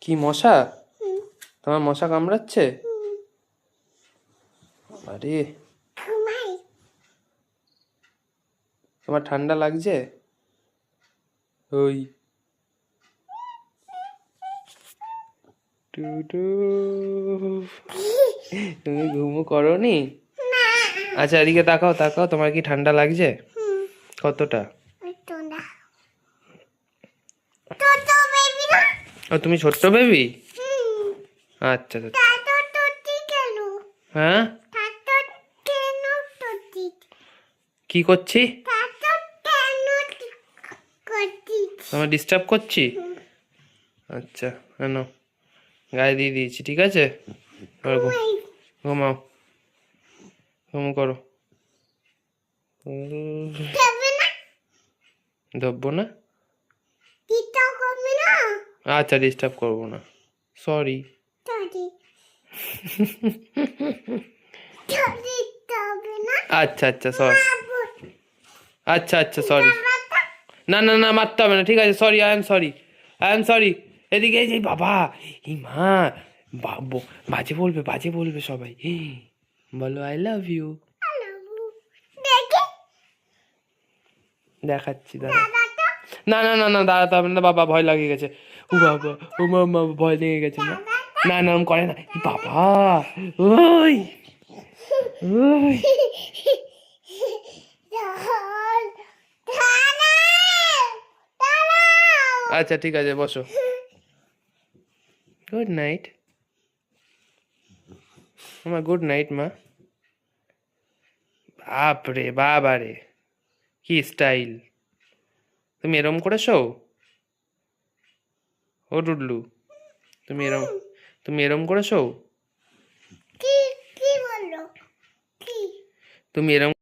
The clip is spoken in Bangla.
কি মশা? তোমার মশা কামড়াচ্ছে? আরে তোমার ঠান্ডা লাগছে? ওই টুটু, তুমি ঘুমো করোনি? আচ্ছা এদিকে তাকাও তাকাও, তোমার কি ঠান্ডা লাগছে? কতটা? ও তুমি ছোট্ট বেবি? আচ্ছা আচ্ছা। হ্যাঁ কি করছি? তোমার ডিস্টার্ব করছি? আচ্ছা কেন, গায়ে দিয়ে দিয়েছি, ঠিক আছে? ঘুমাও, ঘুম করো। ধরবো না? আচ্ছা ডিস্টার্ব করবো না, সরি। আচ্ছা আচ্ছা সরি, আচ্ছা আচ্ছা সরি। না না না মারতে হবে না, ঠিক আছে, sorry, I am sorry, I am sorry. এদিকে এই যে বাবা, এই মা, বাজে বলবে, বাজে বলবে সবাই। বলো আই লাভ ইউ। দেখাচ্ছি দাঁড়া। না না না না দাঁড়াতে হবে না বাবা, ভয় লাগিয়ে গেছে। ও বাবা, ও মা, ভয় লেগে গেছে না। না না ওরম করে না, এই বাবা, ওই ওই। আচ্ছা ঠিক আছে বসো। গুড নাইট মা, গুড নাইট মা। বাপরে বাবা রে, কি স্টাইল! তুমি এরম করে শো? ও ডুডলু, তুমি এরম করে শো? তুমি এরম